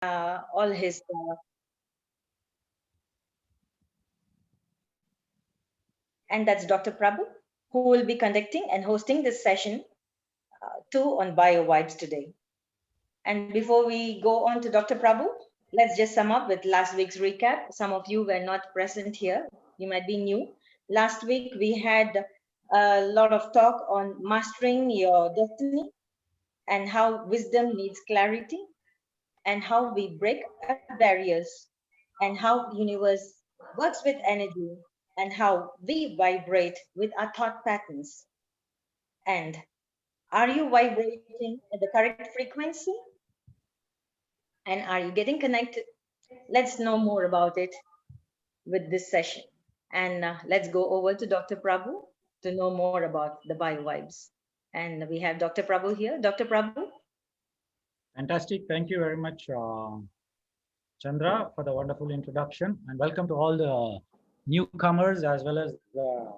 all his and that's Dr. Prabhu, who will be conducting and hosting this session two on Biovibes today. And before we go on to Dr. Prabhu, let's just sum up with last week's recap. Some of you were not present here. You might be new. Last week, we had a lot of talk on mastering your destiny and how wisdom needs clarity and how we break barriers and how universe works with energy and how we vibrate with our thought patterns. And are you vibrating at the correct frequency? And are you getting connected? Let's know more about it with this session. And let's go over to Dr. Prabhu to know more about the biovibes. And we have Dr. Prabhu here. Dr. Prabhu? Fantastic. Thank you very much, Chandra, for the wonderful introduction. And welcome to all the newcomers as well as the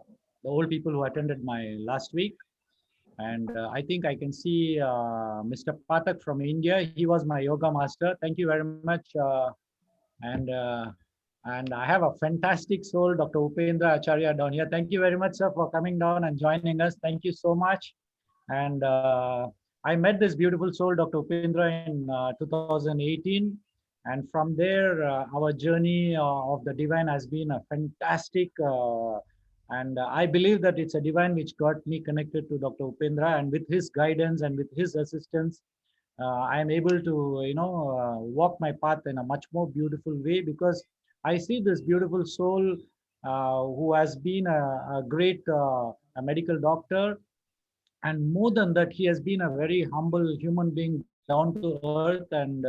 old people who attended my last week. And I think I can see Mr. Pathak from India. He was my yoga master. Thank you very much. And I have a fantastic soul, Dr. Upendra Acharya down here. Thank you very much, sir, for coming down and joining us. Thank you so much. And I met this beautiful soul, Dr. Upendra, in 2018. And from there, our journey of the divine has been a fantastic and I believe that it's a divine which got me connected to Dr. Upendra, and with his guidance and with his assistance, I am able to, walk my path in a much more beautiful way, because I see this beautiful soul who has been a great a medical doctor, and more than that, he has been a very humble human being, down to earth, and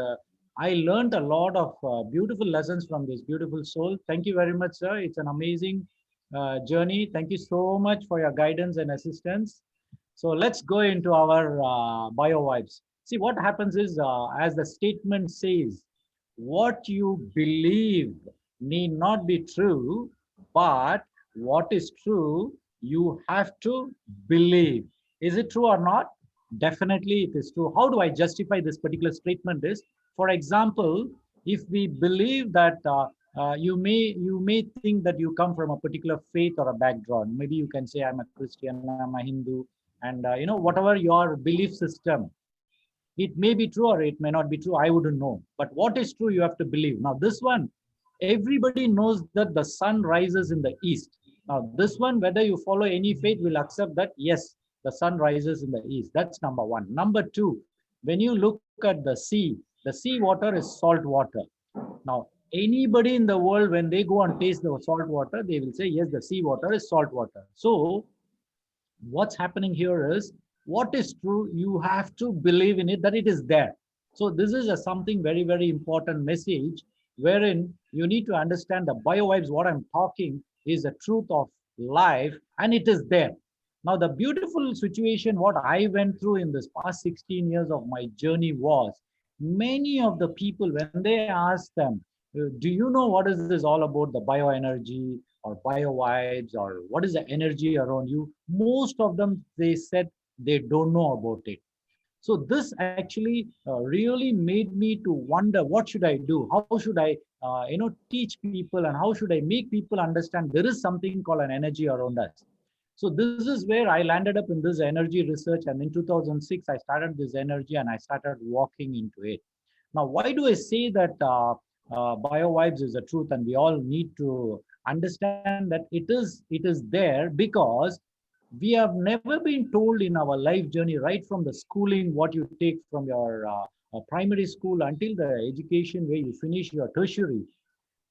I learned a lot of beautiful lessons from this beautiful soul. Thank you very much, sir. It's an amazing journey. Thank you so much for your guidance and assistance. So let's go into our bio vibes. See, what happens is, as the statement says, what you believe need not be true, but what is true, you have to believe. Is it true or not? Definitely it is true. How do I justify this particular statement is, for example, if we believe that you may think that you come from a particular faith or a background. Maybe you can say, I'm a Christian, I'm a Hindu, and whatever your belief system, it may be true or it may not be true. I wouldn't know. But what is true, you have to believe. Now, this one, everybody knows that the sun rises in the east. Now, this one, whether you follow any faith, will accept that, yes, the sun rises in the east. That's number one. Number two, when you look at the sea water is salt water. Now, anybody in the world, when they go and taste the salt water, they will say, yes, the sea water is salt water. So, what's happening here is, what is true, you have to believe in it, that it is there. So this is a something very, very important message, wherein you need to understand the bio vibes. What I'm talking is the truth of life, and it is there. Now, the beautiful situation what I went through in this past 16 years of my journey was, many of the people, when they ask them, do you know what is this all about, the bioenergy or bio vibes, or what is the energy around you? Most of them, they said they don't know about it. So this actually really made me to wonder, what should I do? How should I, teach people, and how should I make people understand there is something called an energy around us? So this is where I landed up in this energy research, and in 2006 I started this energy and I started walking into it. Now, why do I say that bio vibes is the truth, and we all need to understand that it is there, because we have never been told in our life journey, right from the schooling, what you take from your primary school until the education where you finish your tertiary,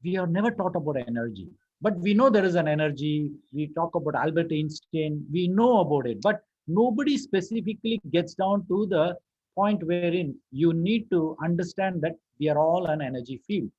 we are never taught about energy. But we know there is an energy. We talk about Albert Einstein, we know about it, but nobody specifically gets down to the point wherein you need to understand that we are all an energy field.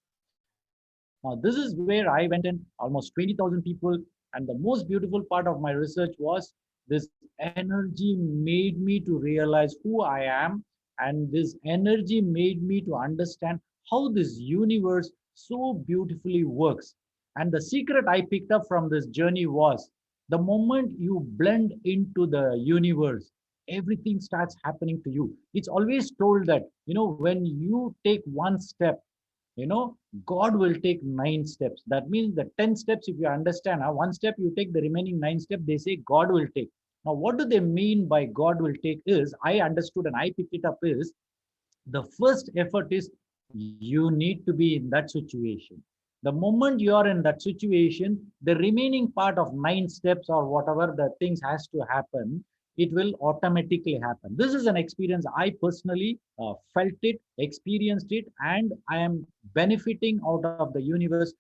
Now, this is where I went in, almost 20,000 people, and the most beautiful part of my research was, this energy made me to realize who I am, and this energy made me to understand how this universe so beautifully works. And the secret I picked up from this journey was, the moment you blend into the universe, everything starts happening to you. It's always told that, when you take one step, God will take 9 steps. That means the 10 steps, if you understand, one step you take, the remaining 9 steps, they say God will take. Now, what do they mean by God will take is, I understood and I picked it up is, the first effort is you need to be in that situation. The moment you are in that situation, the remaining part of 9 steps or whatever the things has to happen, it will automatically happen. This is an experience I personally felt it, experienced it, and I am benefiting out of the universe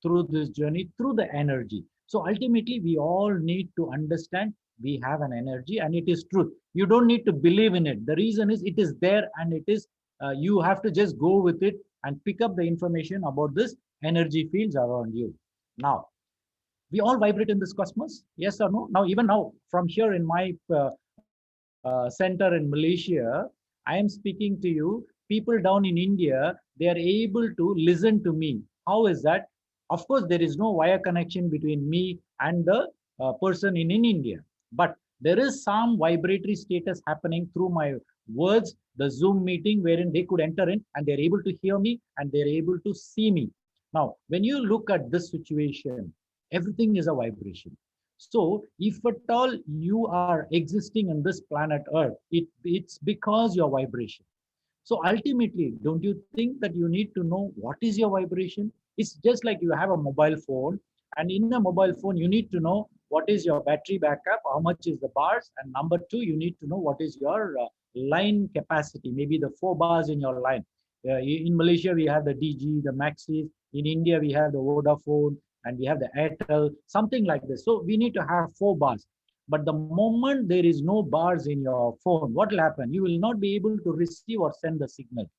through this journey, through the energy. So ultimately, we all need to understand we have an energy and it is truth. You don't need to believe in it. The reason is it is there and it is, you have to just go with it and pick up the information about this energy fields around you. Now, we all vibrate in this cosmos, yes or no? Now, even now, from here in my center in Malaysia, I am speaking to you. People down in India, they are able to listen to me. How is that? Of course, there is no wire connection between me and the person in India, but there is some vibratory status happening through my words, the Zoom meeting, wherein they could enter in and they're able to hear me and they're able to see me. Now, when you look at this situation, everything is a vibration. So if at all you are existing on this planet Earth, it's because your vibration. So ultimately, don't you think that you need to know what is your vibration? It's just like you have a mobile phone, and in a mobile phone, you need to know what is your battery backup, how much is the bars, and number two, you need to know what is your line capacity, maybe the 4 bars in your line. In Malaysia, we have the DG, the Maxis. In India, we have the Vodafone, and we have the Airtel, something like this. So we need to have 4 bars. But the moment there is no bars in your phone, what will happen? You will not be able to receive or send the signal.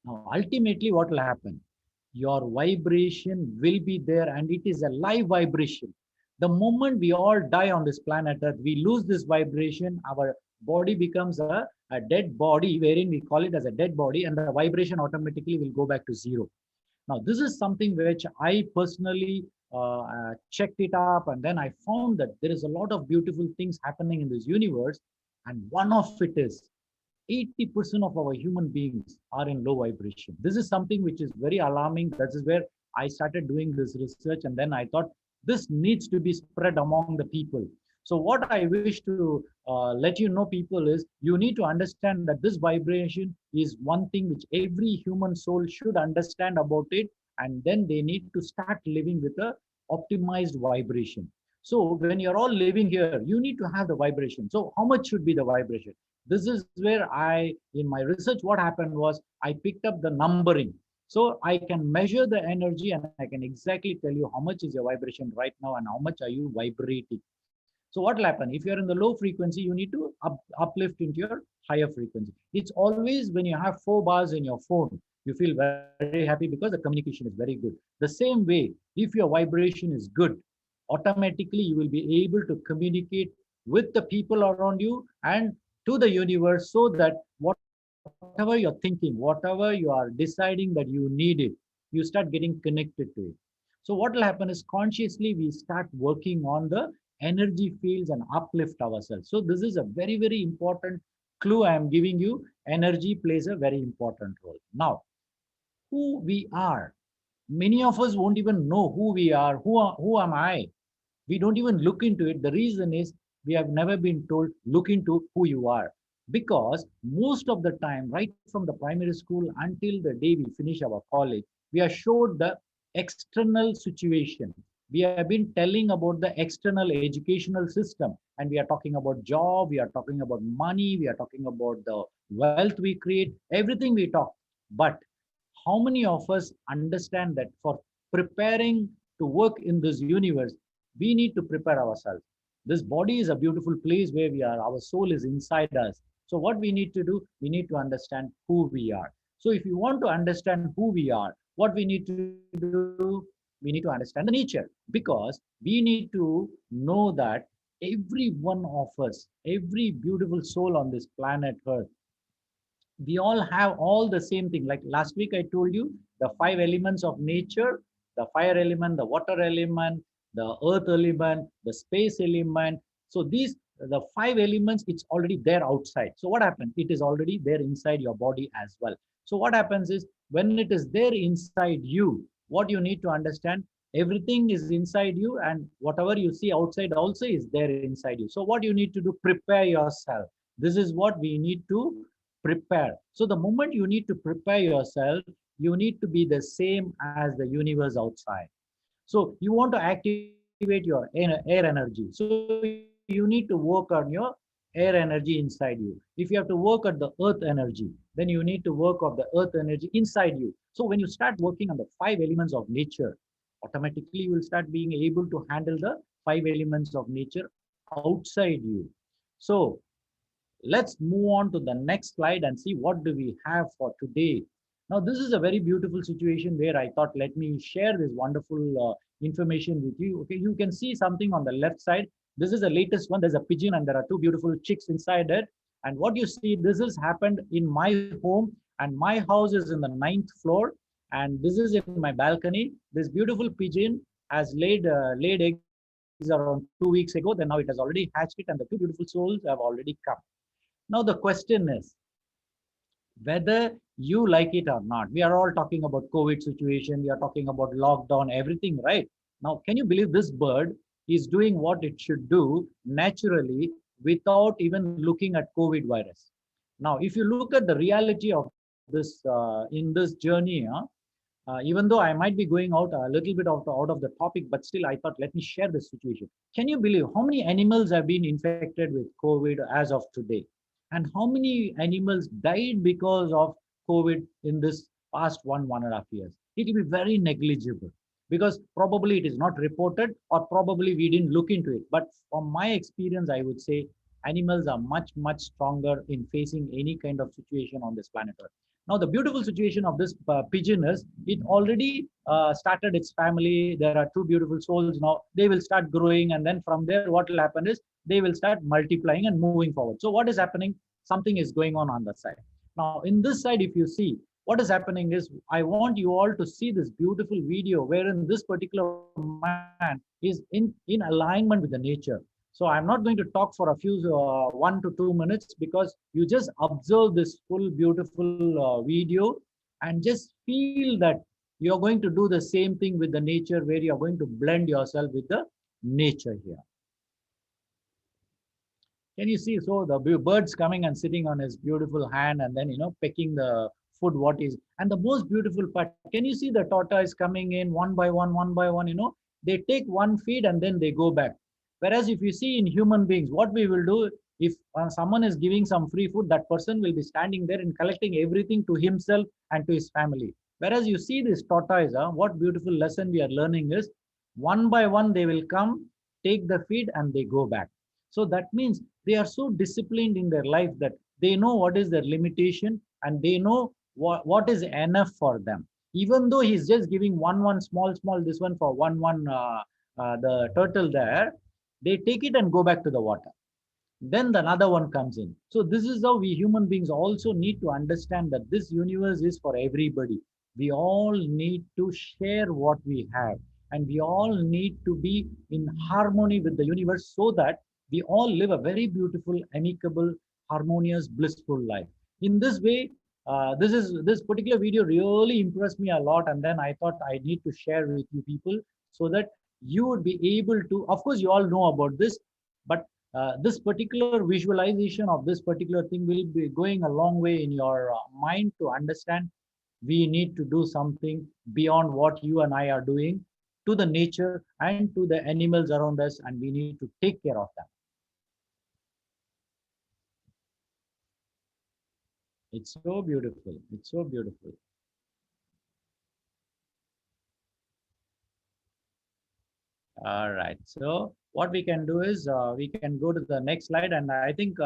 Now, ultimately, what will happen? Your vibration will be there and it is a live vibration. The moment we all die on this planet Earth, we lose this vibration, our body becomes a dead body, wherein we call it as a dead body, and the vibration automatically will go back to zero. Now, this is something which I personally checked it up, and then I found that there is a lot of beautiful things happening in this universe, and one of it is 80% of our human beings are in low vibration. This is something which is very alarming. That is where I started doing this research, and then I thought this needs to be spread among the people. So what I wish to let you know, people, is you need to understand that this vibration is one thing which every human soul should understand about it, and then they need to start living with a optimized vibration. So when you're all living here, you need to have the vibration. So how much should be the vibration? This is where in my research, what happened was I picked up the numbering. So I can measure the energy and I can exactly tell you how much is your vibration right now and how much are you vibrating. So what will happen? If you're in the low frequency, you need to uplift into your higher frequency. It's always when you have 4 bars in your phone, you feel very happy because the communication is very good. The same way, if your vibration is good, automatically you will be able to communicate with the people around you and to the universe, so that whatever you're thinking, whatever you are deciding that you need it, you start getting connected to it. So what will happen is consciously we start working on the energy fields and uplift ourselves. So this is a very, very important clue I am giving you. Energy plays a very important role. Now, who we are. Many of us won't even know who we are. Who am I? We don't even look into it. The reason is we have never been told, look into who you are. Because most of the time, right from the primary school until the day we finish our college, we are showed the external situation. We have been telling about the external educational system, and we are talking about job, we are talking about money, we are talking about the wealth we create, everything we talk. But how many of us understand that for preparing to work in this universe, we need to prepare ourselves? This body is a beautiful place where we are, our soul is inside us. So what we need to do, we need to understand who we are. So if you want to understand who we are, what we need to do, we need to understand the nature, because we need to know that every one of us, every beautiful soul on this planet Earth, we all have all the same thing. Like last week, I told you the 5 elements of nature: the fire element, the water element, the earth element, the space element. So these the five elements, it's already there outside. So what happens? It is already there inside your body as well. So what happens is when it is there inside you, what you need to understand, everything is inside you, and whatever you see outside also is there inside you. So what you need to do, prepare yourself. This is what we need to prepare. So the moment you need to prepare yourself, you need to be the same as the universe outside. So you want to activate your air energy. So you need to work on your air energy inside you. If you have to work at the earth energy, then you need to work of the earth energy inside you. So when you start working on the five elements of nature, automatically you will start being able to handle the five elements of nature outside you. So let's move on to the next slide and see what do we have for today. Now, this is a very beautiful situation where I thought, let me share this wonderful information with you. Okay, you can see something on the left side. This is the latest one. There's a pigeon and there are two beautiful chicks inside it. And what you see, this has happened in my home, and my house is in the 9th floor. And this is in my balcony. This beautiful pigeon has laid eggs around 2 weeks ago. Then now it has already hatched it, and the two beautiful souls have already come. Now the question is, whether you like it or not, we are all talking about COVID situation, we are talking about lockdown, everything, right? Now, can you believe this bird is doing what it should do naturally without even looking at COVID virus? Now, if you look at the reality of this in this journey, even though I might be going out a little bit out of the topic, but still I thought, let me share this situation. Can you believe how many animals have been infected with COVID as of today? And how many animals died because of COVID in this past 1.5 years? It will be very negligible because probably it is not reported, or probably we didn't look into it. But from my experience, I would say animals are much, much stronger in facing any kind of situation on this planet Earth. Now, the beautiful situation of this pigeon is it already started its family. There are two beautiful souls now. They will start growing, and then from there, what will happen is they will start multiplying and moving forward. So what is happening? Something is going on that side. Now, in this side, if you see, what is happening is I want you all to see this beautiful video wherein this particular man is in alignment with the nature. So I'm not going to talk for a few 1 to 2 minutes, because you just observe this full beautiful video and just feel that you're going to do the same thing with the nature, where you're going to blend yourself with the nature here. Can you see? So the bird's coming and sitting on his beautiful hand, and then, pecking the food, what is, and the most beautiful part, can you see the tortoise coming in one by one, they take one feed and then they go back. Whereas if you see in human beings, what we will do, if someone is giving some free food, that person will be standing there and collecting everything to himself and to his family. Whereas you see this tortoise, what beautiful lesson we are learning is, one by one they will come, take the feed, and they go back. So that means they are so disciplined in their life that they know what is their limitation, and they know what is enough for them. Even though he's just giving one small, this one for the turtle there, they take it and go back to the water. Then the another one comes in. So this is how we human beings also need to understand that this universe is for everybody. We all need to share what we have, and we all need to be in harmony with the universe, so that we all live a very beautiful, amicable, harmonious, blissful life. In this way, this particular video really impressed me a lot, and then I thought I need to share with you people, so that you would be able to, of course you all know about this, but this particular visualization of this particular thing will be going a long way in your mind to understand we need to do something beyond what you and I are doing to the nature and to the animals around us, and we need to take care of them. It's so beautiful. It's so beautiful. All right. So what we can do is we can go to the next slide, and I think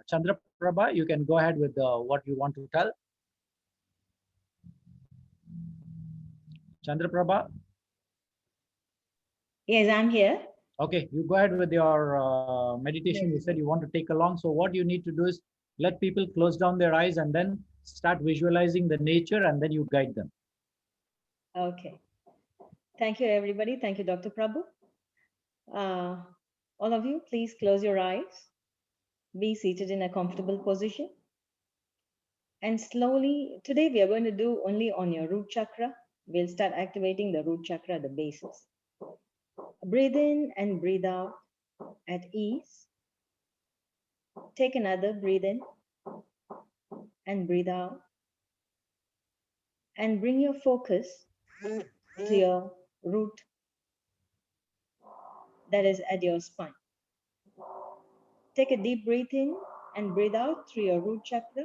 Chandra Prabha, you can go ahead with what you want to tell. Chandra Prabha. Yes, I'm here. Okay, you go ahead with your meditation. You said you want to take along. So what you need to do is let people close down their eyes and then start visualizing the nature, and then you guide them. Okay. Thank you, everybody. Thank you, Dr. Prabhu. All of you, please close your eyes. Be seated in a comfortable position. And slowly, today we are going to do only on your root chakra. We'll start activating the root chakra, the bases. Breathe in and breathe out at ease. Take another breathe in and breathe out. And bring your focus to your root that is at your spine. Take a deep breath in and breathe out through your root chakra.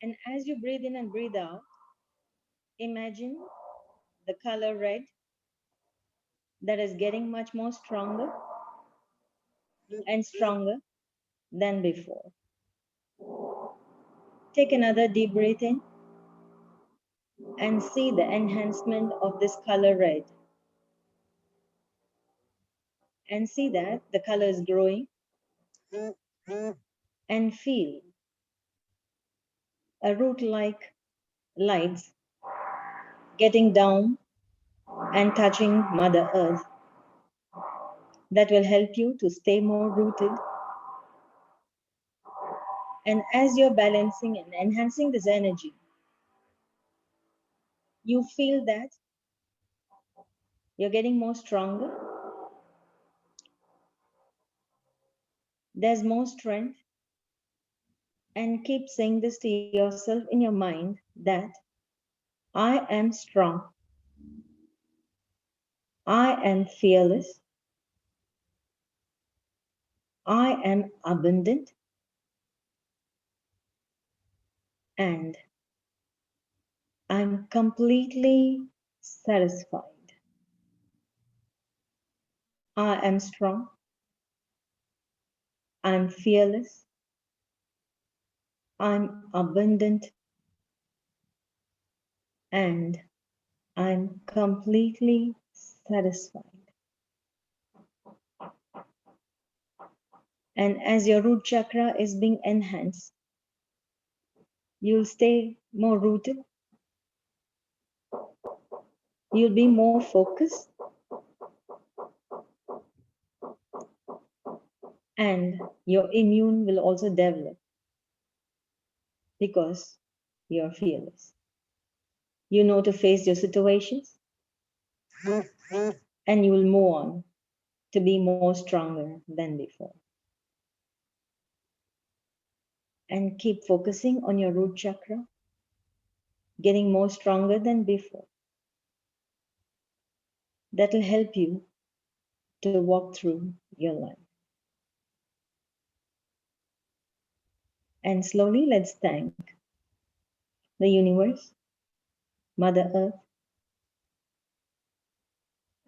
And as you breathe in and breathe out, imagine the color red that is getting much more stronger and stronger than before. Take another deep breath in and see the enhancement of this color red. And see that the color is growing. And feel a root like lights getting down and touching Mother Earth. That will help you to stay more rooted. And as you're balancing and enhancing this energy, you feel that you're getting more stronger. There's more strength. And keep saying this to yourself in your mind that I am strong. I am fearless. I am abundant. And I'm completely satisfied. I am strong. I'm fearless. I'm abundant. And I'm completely satisfied. And as your root chakra is being enhanced, you'll stay more rooted. You'll be more focused. And your immune will also develop because you're fearless. You know to face your situations and you will move on to be more stronger than before. And keep focusing on your root chakra, getting more stronger than before. That will help you to walk through your life. And slowly let's thank the universe, Mother Earth,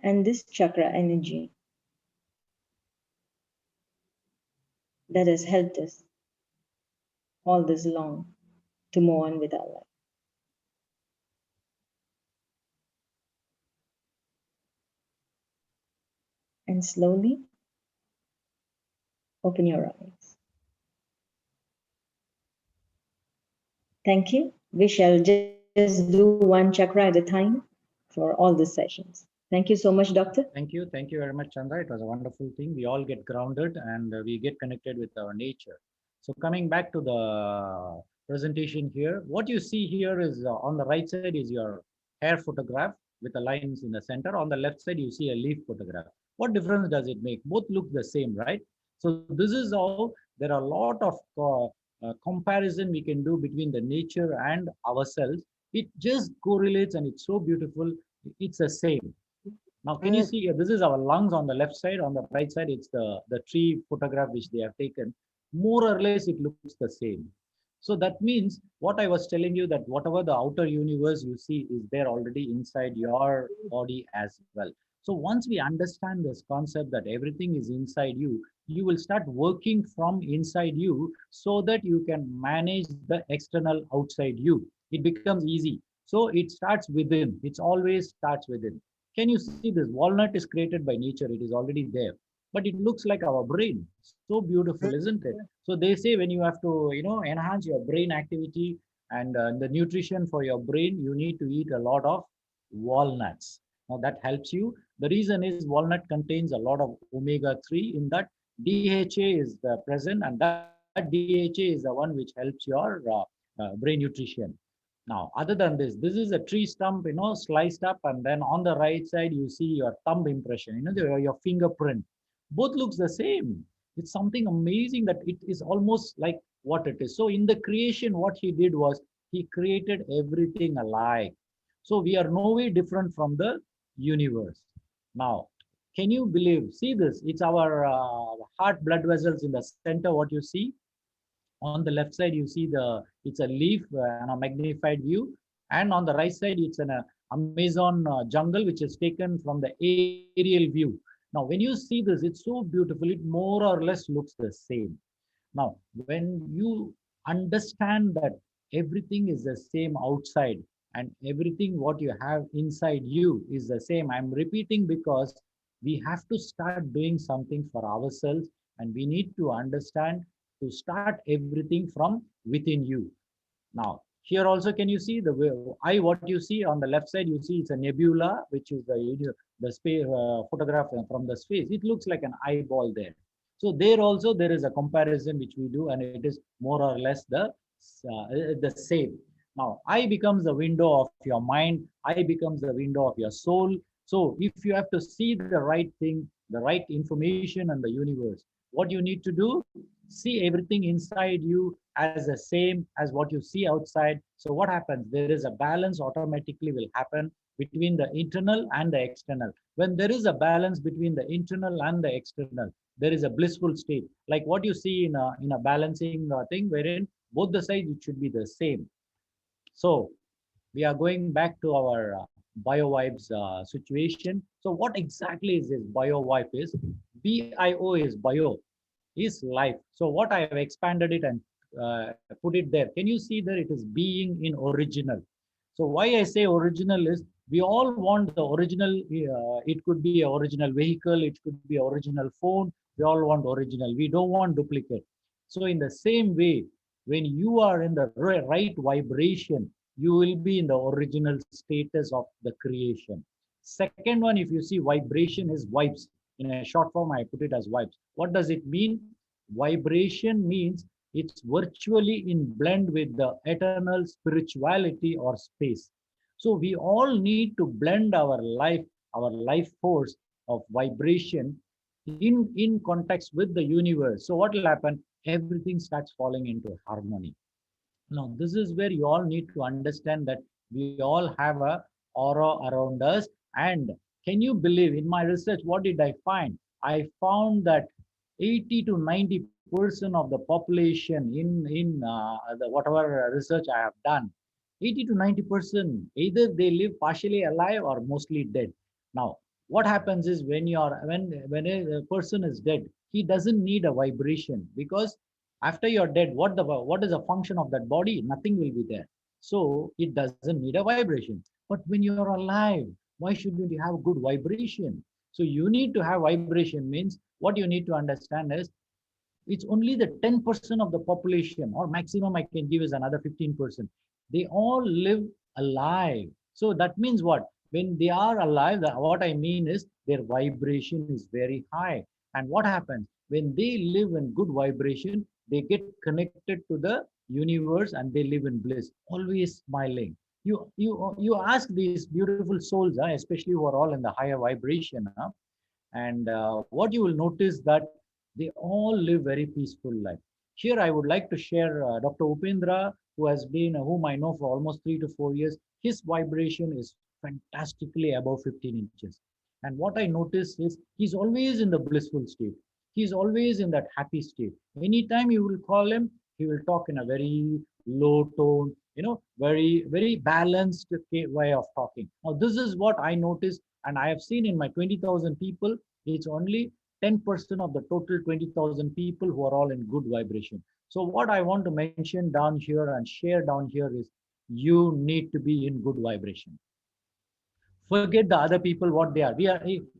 and this chakra energy that has helped us all this long to move on with our life. And slowly open your eyes. Thank you. We shall just do one chakra at a time for all the sessions. Thank you so much, Doctor. Thank you. Thank you very much, Chandra. It was a wonderful thing. We all get grounded and we get connected with our nature. So coming back to the presentation here, what you see here is on the right side is your hair photograph with the lines in the center. On the left side, you see a leaf photograph. What difference does it make? Both look the same, right? So this is how there are a lot of comparison we can do between the nature and ourselves. It just correlates and it's so beautiful. It's the same. Now, can you see here? This is our lungs on the left side. On the right side, it's the tree photograph which they have taken. More or less, it looks the same. So that means what I was telling you that whatever the outer universe you see is there already inside your body as well. So once we understand this concept that everything is inside you, you will start working from inside you so that you can manage the external outside you. It becomes easy. So it starts within. It's always starts within. Can you see this? Walnut is created by nature. It is already there, but it looks like our brain. So beautiful, isn't it? So they say when you have to, enhance your brain activity and the nutrition for your brain, you need to eat a lot of walnuts. Now that helps you. The reason is walnut contains a lot of omega-3 in that. DHA is present, and that DHA is the one which helps your brain nutrition. Now, other than this is a tree stump, sliced up, and then on the right side you see your thumb impression, your fingerprint. Both looks the same. It's something amazing that it is almost like what it is. So in the creation, what he did was he created everything alike. So we are no way different from the universe. Now, can you believe? See this? It's our heart blood vessels in the center. What you see on the left side, you see it's a leaf and a magnified view, and on the right side, it's an Amazon jungle, which is taken from the aerial view. Now, when you see this, it's so beautiful. It more or less looks the same. Now, when you understand that everything is the same outside and everything what you have inside you is the same, I'm repeating because we have to start doing something for ourselves, and we need to understand to start everything from within you. Now, here also, can you see the eye? What you see on the left side, you see it's a nebula, which is the space photograph from the space. It looks like an eyeball there. So there also there is a comparison which we do, and it is more or less the same. Now, eye becomes the window of your mind. Eye becomes the window of your soul. So if you have to see the right thing, the right information and the universe, what you need to do, see everything inside you as the same as what you see outside. So what happens? There is a balance automatically will happen between the internal and the external. When there is a balance between the internal and the external, there is a blissful state. Like what you see in a balancing thing, wherein both the sides it should be the same. So we are going back to our BioVibes situation. So what exactly is this BioVibe is? BIO is bio, is life. So what I have expanded it and put it there. Can you see that it is being in original? So why I say original is we all want the original. It could be an original vehicle. It could be original phone. We all want original. We don't want duplicate. So in the same way, when you are in the right vibration, you will be in the original status of the creation. Second one, if you see vibration is vibes. In a short form, I put it as vibes. What does it mean? Vibration means it's virtually in blend with the eternal spirituality or space. So we all need to blend our life force of vibration in context with the universe. So what will happen? Everything starts falling into harmony. Now, this is where you all need to understand that we all have a aura around us. And can you believe in my research, what did I find? I found that 80 to 90% of the population in whatever research I have done, 80 to 90%, either they live partially alive or mostly dead. Now, what happens is when a person is dead, he doesn't need a vibration, because after you're dead, what is the function of that body? Nothing will be there. So it doesn't need a vibration. But when you're alive, why shouldn't you have good vibration? So you need to have vibration. Means what you need to understand is it's only the 10% of the population, or maximum I can give is another 15%. They all live alive. So that means what? When they are alive, what I mean is their vibration is very high. And what happens? When they live in good vibration, they get connected to the universe and they live in bliss, always smiling. You ask these beautiful souls, especially who are all in the higher vibration, and what you will notice that they all live very peaceful life. Here I would like to share Dr. Upendra, whom I know for almost 3 to 4 years. His vibration is fantastically above 15 inches. And what I notice is he's always in the blissful state. He's always in that happy state. Anytime you will call him, he will talk in a very low tone, very, very balanced way of talking. Now, this is what I noticed, and I have seen in my 20,000 people, it's only 10% of the total 20,000 people who are all in good vibration. So what I want to mention down here and share down here is you need to be in good vibration. Forget the other people, what they are.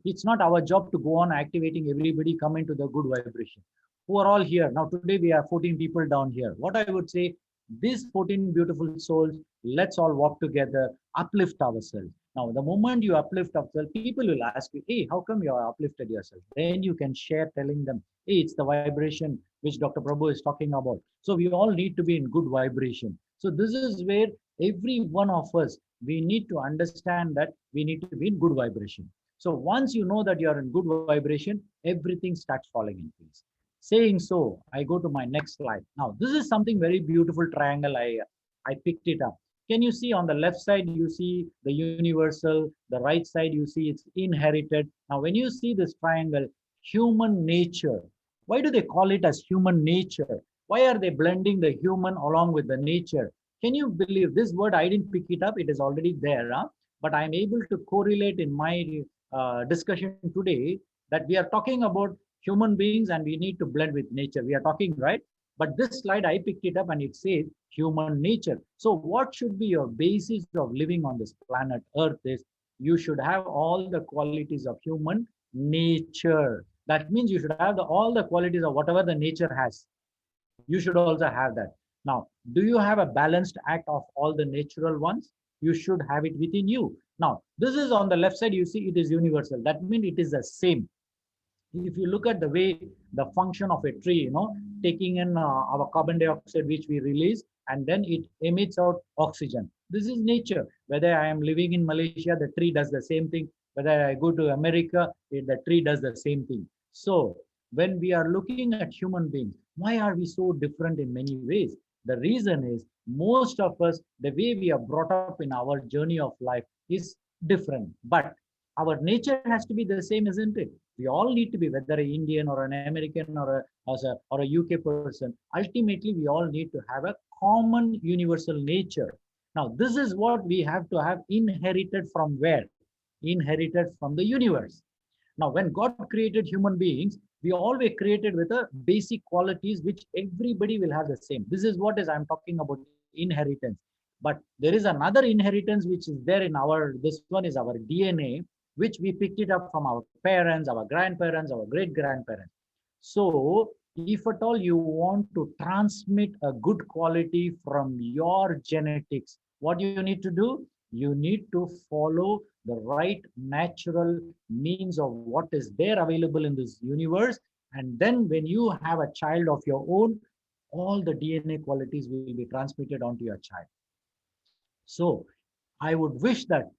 It's not our job to go on activating everybody, come into the good vibration. Who are all here. Now today we have 14 people down here. What I would say, these 14 beautiful souls, let's all walk together, uplift ourselves. Now, the moment you uplift yourself, people will ask you, hey, how come you are uplifted yourself? Then you can share telling them, hey, it's the vibration which Dr. Prabhu is talking about. So we all need to be in good vibration. So this is where every one of us, we need to understand that we need to be in good vibration. So once you know that you are in good vibration, everything starts falling in place. Saying so, I go to my next slide. Now, this is something very beautiful triangle. I picked it up. Can you see on the left side, you see the universal, the right side, you see it's inherited. Now, when you see this triangle, human nature, why do they call it as human nature? Why are they blending the human along with the nature? Can you believe this word? I didn't pick it up. It is already there. Huh? But I'm able to correlate in my discussion today that we are talking about human beings and we need to blend with nature. We are talking, right? But this slide, I picked it up and it says human nature. So what should be your basis of living on this planet Earth is you should have all the qualities of human nature. That means you should have all the qualities of whatever the nature has. You should also have that. Now, do you have a balanced act of all the natural ones? You should have it within you. Now, this is on the left side, you see it is universal. That means it is the same. If you look at the way the function of a tree, taking in our carbon dioxide which we release, and then it emits out oxygen. This is nature. Whether I am living in Malaysia, the tree does the same thing. Whether I go to America, the tree does the same thing. So when we are looking at human beings, why are we so different in many ways? The reason is most of us, the way we are brought up in our journey of life is different, but our nature has to be the same, isn't it? We all need to be, whether an Indian or an American or a UK person. Ultimately, we all need to have a common universal nature. Now, this is what we have to have inherited from where? Inherited from the universe. Now, when God created human beings, we all were created with a basic qualities which everybody will have the same. This is what is I'm talking about inheritance. But there is another inheritance which is there in our, this one is our DNA, which we picked it up from our parents, our grandparents, our great grandparents. So if at all you want to transmit a good quality from your genetics, what you need to do? You need to follow the right natural means of what is there available in this universe. And then when you have a child of your own, all the DNA qualities will be transmitted onto your child. So I would wish that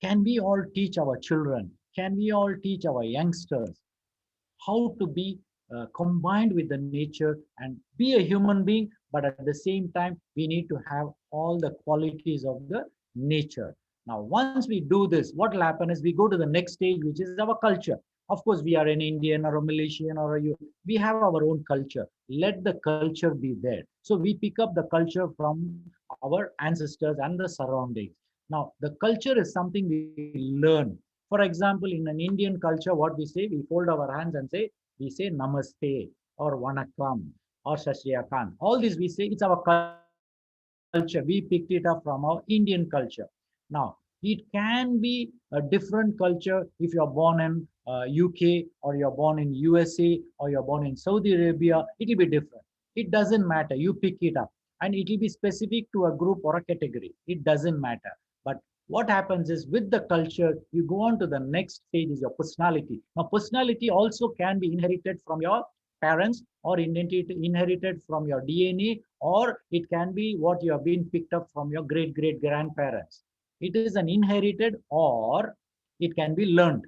can we all teach our children, can we all teach our youngsters how to be combined with the nature and be a human being, but at the same time, we need to have all the qualities of the nature. Now, once we do this, what will happen is we go to the next stage, which is our culture. Of course, we are an Indian or a Malaysian or we have our own culture. Let the culture be there. So we pick up the culture from our ancestors and the surroundings. Now, the culture is something we learn. For example, in an Indian culture, what we say, we fold our hands and say, we say namaste or vanakkam or sasriyakan. All this we say, it's our culture. We picked it up from our Indian culture. Now, it can be a different culture if you're born in UK or you're born in USA or you're born in Saudi Arabia. It will be different. It doesn't matter. You pick it up and it will be specific to a group or a category. It doesn't matter. But what happens is with the culture, you go on to the next stage is your personality. Now, personality also can be inherited from your parents or inherited from your DNA, or it can be what you have been picked up from your great grandparents. It is an inherited or it can be learned.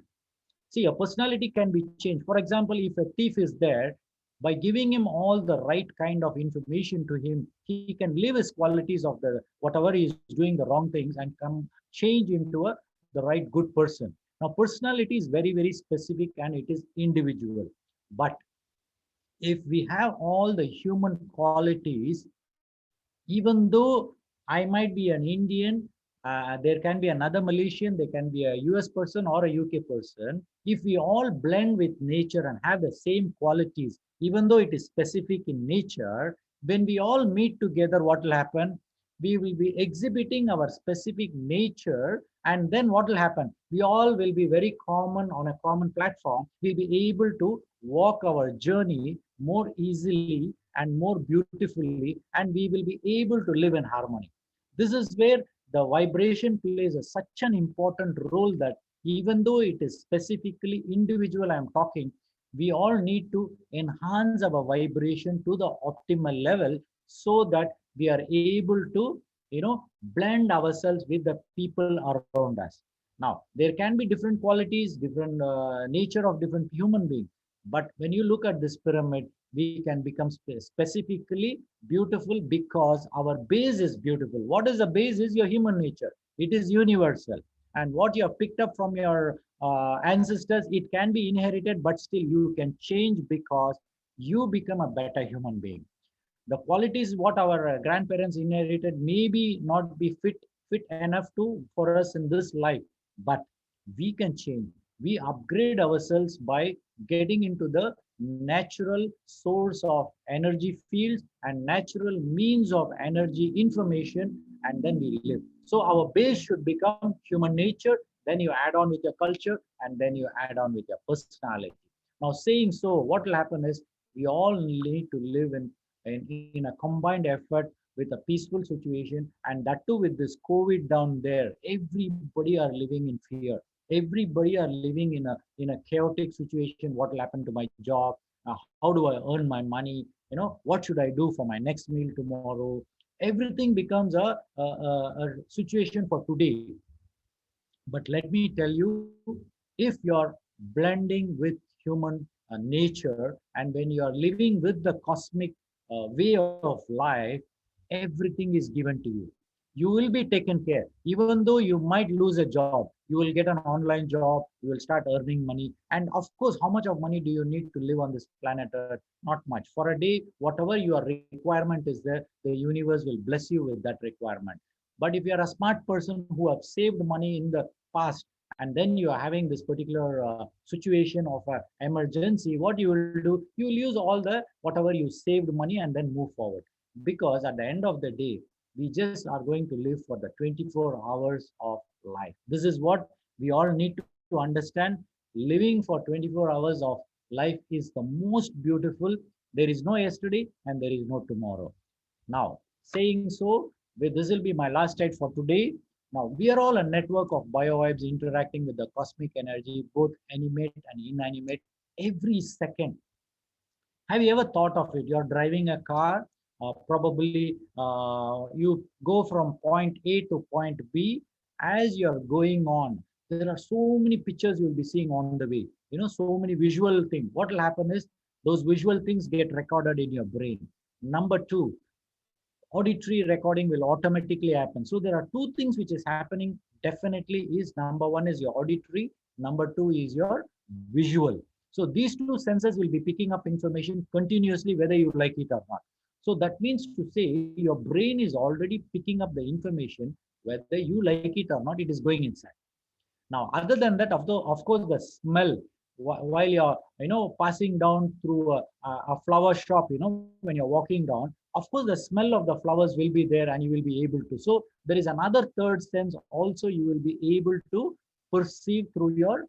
See, your personality can be changed. For example, if a thief is there, by giving him all the right kind of information to him, he can live his qualities of the whatever he is doing the wrong things and come change into the right good person. Now, personality is very specific and it is individual. But if we have all the human qualities, even though I might be an Indian, there can be another Malaysian, there can be a US person or a UK person. If we all blend with nature and have the same qualities, even though it is specific in nature, when we all meet together, what will happen? We will be exhibiting our specific nature, and then what will happen? We all will be very common on a common platform. We'll be able to walk our journey more easily and more beautifully, and we will be able to live in harmony. This is where the vibration plays such an important role that even though it is specifically individual I'm talking, we all need to enhance our vibration to the optimal level so that we are able to blend ourselves with the people around us. Now there can be different qualities, different nature of different human beings, but when you look at this pyramid, we can become specifically beautiful because our base is beautiful. What is the base? Is your human nature. It is universal, and what you have picked up from your ancestors, it can be inherited, but still you can change because you become a better human being. The qualities what our grandparents inherited maybe not be fit enough to for us in this life, but we can change. We upgrade ourselves by getting into the natural source of energy fields and natural means of energy information, and then we live. So our base should become human nature, then you add on with your culture, and then you add on with your personality. Now saying so, what will happen is we all need to live in a combined effort with a peaceful situation, and that too with this COVID down there. Everybody are living in fear. Everybody are living in a chaotic situation. What will happen to my job? How do I earn my money? What should I do for my next meal tomorrow? Everything becomes a situation for today. But let me tell you, if you're blending with human nature, and when you are living with the cosmic way of life, everything is given to you. You will be taken care. Even though you might lose a job, you will get an online job, you will start earning money. And of course, how much of money do you need to live on this planet Earth? Not much. For a day, whatever your requirement is there, the universe will bless you with that requirement. But if you are a smart person who have saved money in the past, and then you are having this particular situation of emergency, what you will do, you will use all the whatever you saved money and then move forward. Because at the end of the day, we just are going to live for the 24 hours of life. This is what we all need to understand. Living for 24 hours of life is the most beautiful. There is no yesterday and there is no tomorrow. Now, saying so, this will be my last slide for today. Now, we are all a network of biovibes interacting with the cosmic energy, both animate and inanimate, every second. Have you ever thought of it? You're driving a car, probably you go from point A to point B. As you're going on, there are so many pictures you'll be seeing on the way. So many visual things. What will happen is those visual things get recorded in your brain. Number two, auditory recording will automatically happen. So there are two things which is happening definitely. Is number one is your auditory, number two is your visual. So these two senses will be picking up information continuously whether you like it or not. So that means to say your brain is already picking up the information whether you like it or not, it is going inside. Now, other than that, of course, the smell while you're passing down through a flower shop, when you're walking down, of course, the smell of the flowers will be there and you will be able to. So there is another third sense also you will be able to perceive through your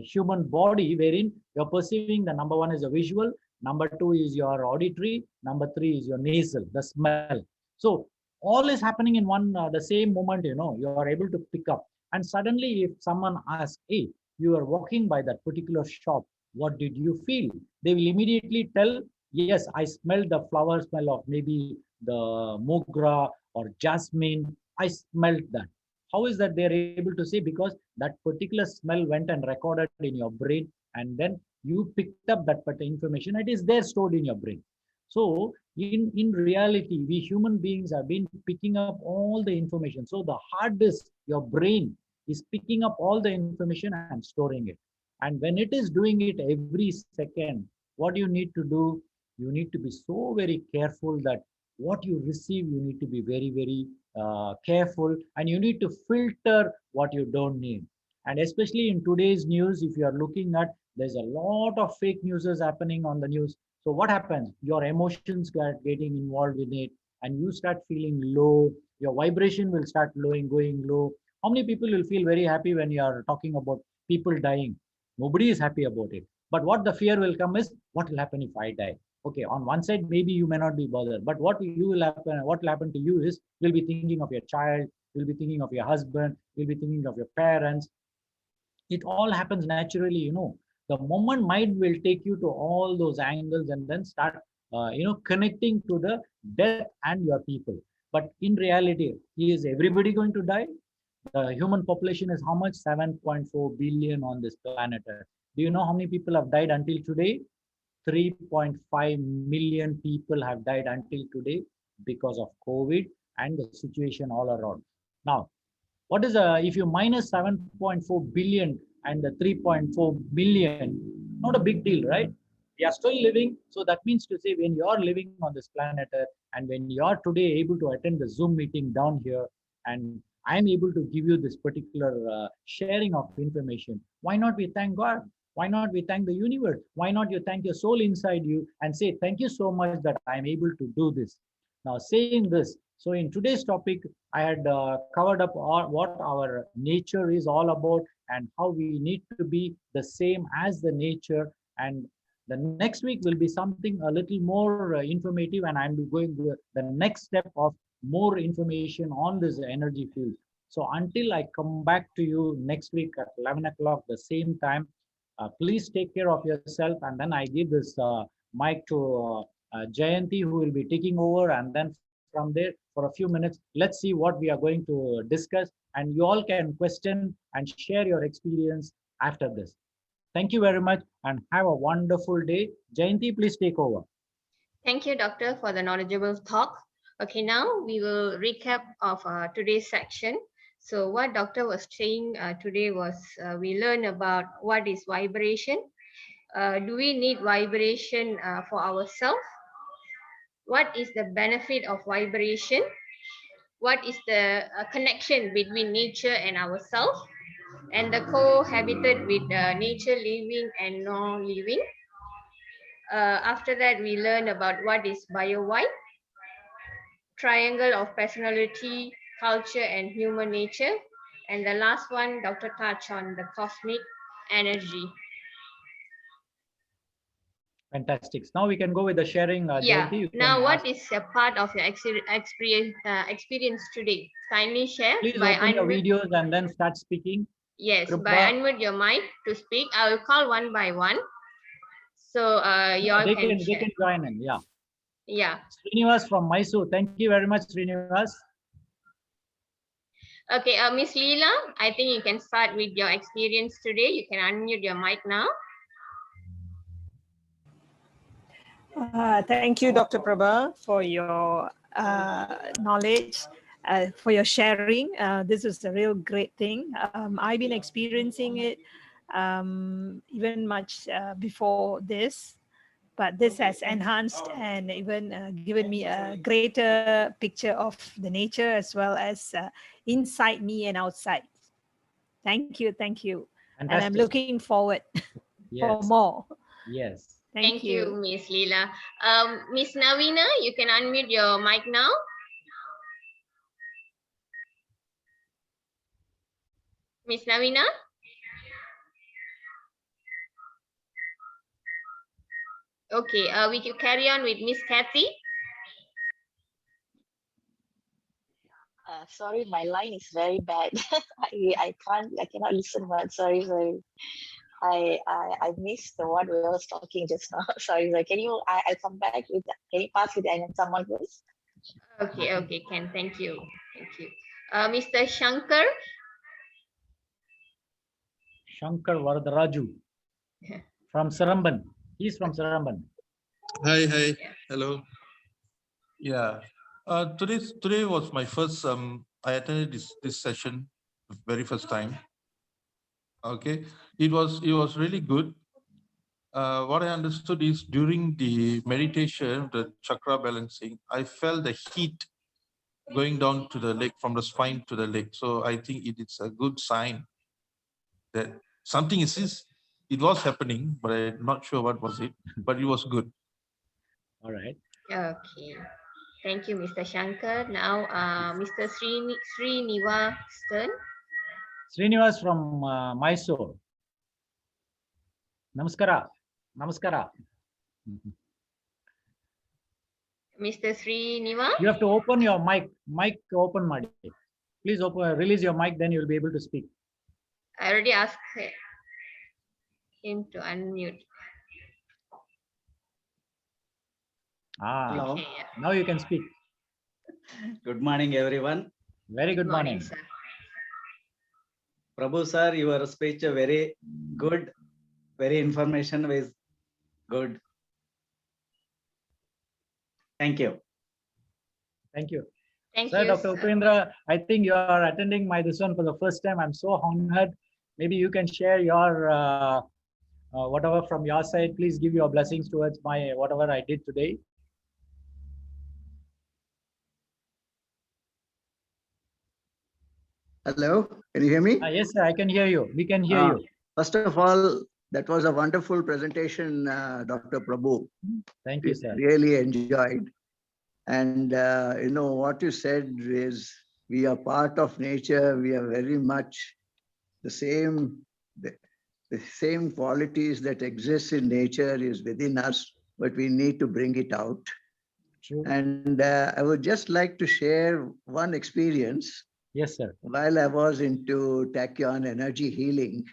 human body, wherein you're perceiving the number one is a visual, number two is your auditory, number three is your nasal, the smell. So all is happening in one the same moment. You are able to pick up. And suddenly if someone asks, hey, you are walking by that particular shop, what did you feel? They will immediately tell, yes, I smelled the flower smell of maybe the mogra or jasmine. I smelled that. How is that they are able to say? Because that particular smell went and recorded in your brain, and then you picked up that particular information. It is there stored in your brain. So in reality, we human beings have been picking up all the information. So the hard disk, your brain, is picking up all the information and storing it. And when it is doing it every second, what you need to do, you need to be so very careful that what you receive, you need to be very, very careful, and you need to filter what you don't need. And especially in today's news, if you are looking at, there's a lot of fake news is happening on the news. So what happens? Your emotions get getting involved in it, and you start feeling low. Your vibration will start going low. How many people will feel very happy when you are talking about people dying? Nobody is happy about it. But what the fear will come is, what will happen if I die? Okay, on one side, maybe you may not be bothered, but what will happen to you is, you'll be thinking of your child, you'll be thinking of your husband, you'll be thinking of your parents. It all happens naturally, the moment mind will take you to all those angles and then start connecting to the death and your people. But in reality, is everybody going to die? The human population is how much? 7.4 billion on this planet Earth. Do you know how many people have died until today? 3.5 million people have died until today because of COVID and the situation all around. Now, what is if you minus 7.4 billion and the 3.4 million, not a big deal, right? We are still living. So that means to say, when you are living on this planet Earth, and when you are today able to attend the Zoom meeting down here, and I'm able to give you this particular sharing of information, why not we thank God? Why not we thank the universe? Why not you thank your soul inside you and say, thank you so much that I'm able to do this. Now, saying this, so in today's topic, I had covered up what our nature is all about and how we need to be the same as the nature. And the next week will be something a little more informative, and I'm going to the next step of more information on this energy field. So until I come back to you next week at 11 o'clock, the same time, please take care of yourself. And then I give this mic to Jayanti, who will be taking over. And then from there, for a few minutes, let's see what we are going to discuss. And you all can question and share your experience after this. Thank you very much and have a wonderful day. Jayanti, please take over. Thank you, Doctor, for the knowledgeable talk. Okay, now we will recap of today's section. So what Doctor was saying today was we learned about what is vibration. Do we need vibration for ourselves? What is the benefit of vibration? What is the connection between nature and ourselves? And the cohabited with nature, living and non-living. After that, we learn about what is Biovibe, triangle of personality, culture, and human nature. And the last one, Dr. touched on the cosmic energy. Fantastic. Now we can go with the sharing. Yeah. Jayanti, Now, what is a part of your experience today? Kindly share. Please open your videos and then start speaking. Yes, Kripa. by unmute your mic to speak. I will call one by one. So you all they can can join in. Yeah. Yeah. Srinivas from Mysore. Thank you very much, Srinivas. Okay, Miss Leela, I think you can start with your experience today. You can unmute your mic now. Thank you, Dr. Prabhu, for your knowledge, for your sharing. This is a real great thing. I've been experiencing it even much before this, but this has enhanced and even given me a greater picture of the nature as well as inside me and outside. Thank you. Thank you. Fantastic. And I'm looking forward for more. Yes. Thank you, Miss Leela. Miss Navina, you can unmute your mic now. Miss Navina? Okay, we can carry on with Miss Kathy. Sorry, my line is very bad. I cannot listen much. Sorry. I missed the one we was talking just now. Sorry. Can you? I'll come back with. Can you pass with someone first? Okay, Ken. Thank you. Mr. Shankar. Shankar Varadaraju from Saramban. He's from Saramban. Hi. Hello. Yeah. Today was my first. I attended this session, very first time. Okay, it was really good. What I understood is during the meditation, the chakra balancing, I felt the heat going down to the leg, from the spine to the leg. So I think it's a good sign that something it was happening, but I'm not sure what was it, but it was good. All right. Okay. Thank you, Mr. Shankar. Now, Mr. Srinivasan. Srinivas from Mysore. Namaskara. Mr. Srinivas. You have to open your mic. Mic open, Madi. Please release your mic, then you'll be able to speak. I already asked him to unmute. Ah, Hello. Okay, yeah. now you can speak. Good morning, everyone. Very good morning. Sir. Prabhu sir, your speech very good. Very information is good. Thank you. Thank you. Thank Sir, you. Dr. Upendra, I think you are attending this one for the first time. I'm so honored. Maybe you can share your whatever from your side. Please give your blessings towards my whatever I did today. Hello, can you hear me? Yes, sir, I can hear you. We can hear you. First of all, that was a wonderful presentation, Dr. Prabhu. Thank you, sir. Really enjoyed. And you know, what you said is we are part of nature. We are very much the same qualities that exist in nature is within us, but we need to bring it out. True. And I would just like to share one experience. Yes, sir. While I was into tachyon energy healing,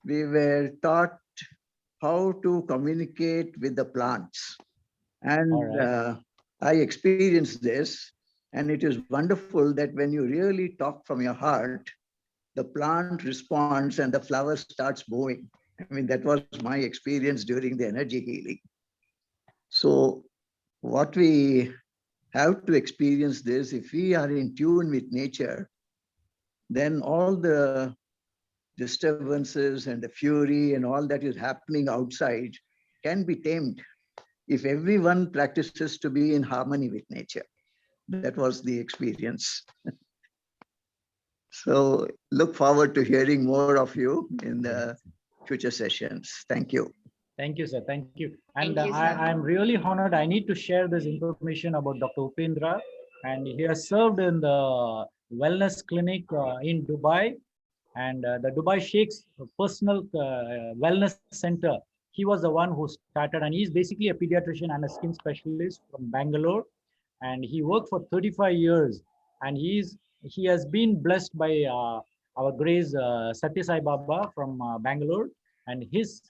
we were taught how to communicate with the plants. And I experienced this, and it is wonderful that when you really talk from your heart, the plant responds and the flower starts moving. I mean, that was my experience during the energy healing. So what we have to experience this, if we are in tune with nature, then all the disturbances and the fury and all that is happening outside can be tamed if everyone practices to be in harmony with nature. That was the experience. So look forward to hearing more of you in the future sessions. Thank you. Thank you, sir. Thank you. And Thank you, sir. I'm really honored. I need to share this information about Dr. Upendra. And he has served in the wellness clinic in Dubai. And the Dubai Sheikh's personal wellness center. He was the one who started, and he's basically a pediatrician and a skin specialist from Bangalore. And he worked for 35 years. And he has been blessed by our Grace Satya Sai Baba from Bangalore. And his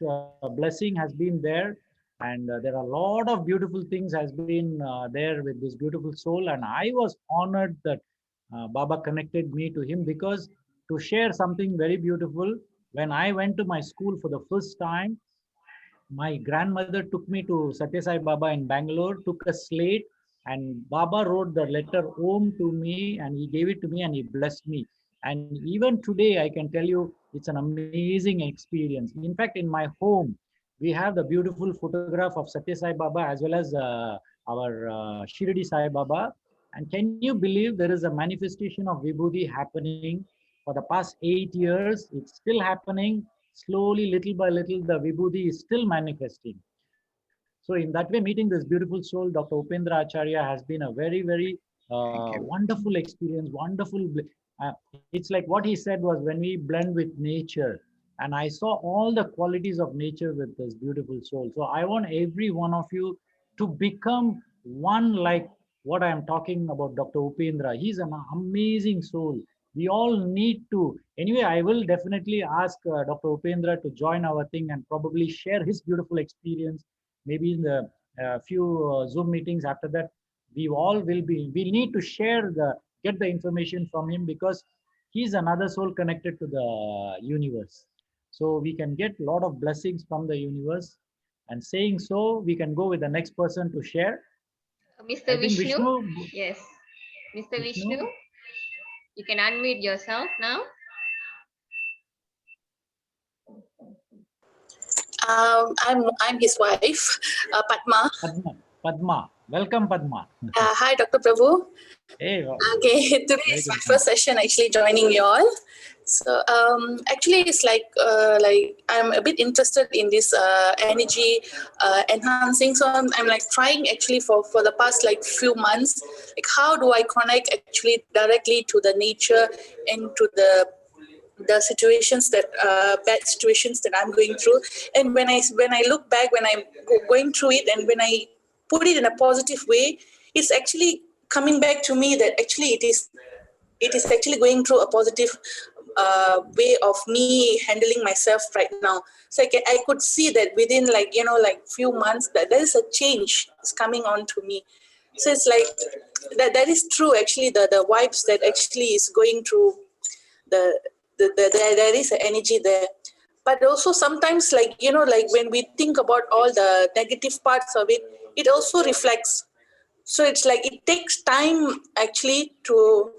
blessing has been there. And there are a lot of beautiful things has been there with this beautiful soul. And I was honored that Baba connected me to him, because to share something very beautiful, when I went to my school for the first time, my grandmother took me to Satya Sai Baba in Bangalore, took a slate, and Baba wrote the letter Om to me, and he gave it to me and he blessed me. And even today, I can tell you, it's an amazing experience. In fact, in my home, we have the beautiful photograph of Satya Sai Baba as well as our Shirdi Sai Baba. And can you believe there is a manifestation of Vibhuti happening for the past 8 years? It's still happening. Slowly, little by little, the Vibhuti is still manifesting. So in that way, meeting this beautiful soul, Dr. Upendra Acharya, has been a very, very wonderful experience, wonderful. It's like what he said was, when we blend with nature, and I saw all the qualities of nature with this beautiful soul. So I want every one of you to become one like what I am talking about, Dr. Upendra. He's an amazing soul. We all need to. Anyway, I will definitely ask Dr. Upendra to join our thing and probably share his beautiful experience. Maybe in the few Zoom meetings after that, we need to get the information from him, because he's another soul connected to the universe. So we can get a lot of blessings from the universe. And saying so, we can go with the next person to share. Mr. Vishnu? Yes. Mr. Vishnu, you can unmute yourself now. I'm his wife, Padma. Padma. Welcome, Padma. Hi, Dr. Prabhu. Hey. Okay, today is my first session actually joining you all. So actually, it's like I'm a bit interested in this energy enhancing. So I'm like trying actually for the past like few months, like how do I connect actually directly to the nature and to the situations that bad situations that I'm going through. And when I look back, when I'm going through it, and when I put it in a positive way, it's actually coming back to me that actually it is it is actually going through a positive way of me handling myself right now. So I could see that within like few months that there is a change is coming on to me. So it's like that is true actually, the vibes that actually is going through there is an energy there. But also sometimes like when we think about all the negative parts of it, it also reflects. So it's like it takes time actually to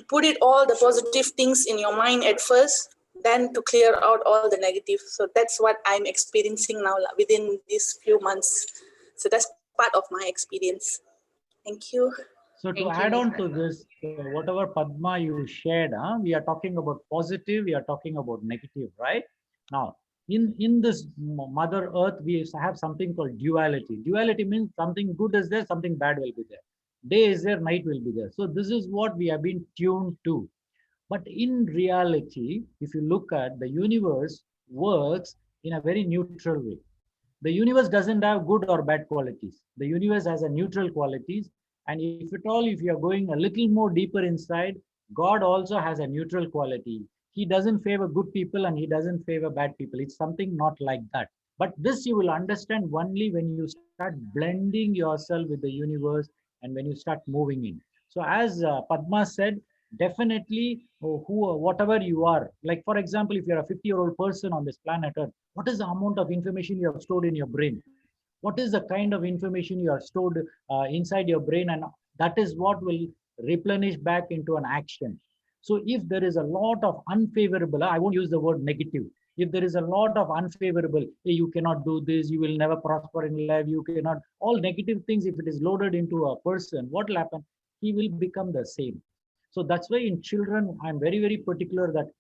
put it all the positive things in your mind at first, then to clear out all the negative. So that's what I'm experiencing now within these few months. So that's part of my experience. Thank you. So to Thank you, add on Lisa. to this, whatever Padma you shared, we are talking about positive, we are talking about negative, right? Now, in this Mother Earth, we have something called duality. Duality means something good is there, something bad will be there. Day is there, night will be there. So this is what we have been tuned to. But in reality, if you look at the universe works in a very neutral way. The universe doesn't have good or bad qualities. The universe has a neutral qualities. And if at all, if you are going a little more deeper inside, God also has a neutral quality. He doesn't favor good people and he doesn't favor bad people. It's something not like that. But this you will understand only when you start blending yourself with the universe and when you start moving in. So as Padma said, definitely whatever you are, like for example, if you're a 50-year-old person on this planet Earth, what is the amount of information you have stored in your brain? What is the kind of information you are stored inside your brain? And that is what will replenish back into an action. So if there is a lot of unfavorable, I won't use the word negative. If there is a lot of unfavorable, hey, you cannot do this, you will never prosper in life, you cannot, all negative things, if it is loaded into a person, what will happen? He will become the same. So that's why in children, I'm very, very particular that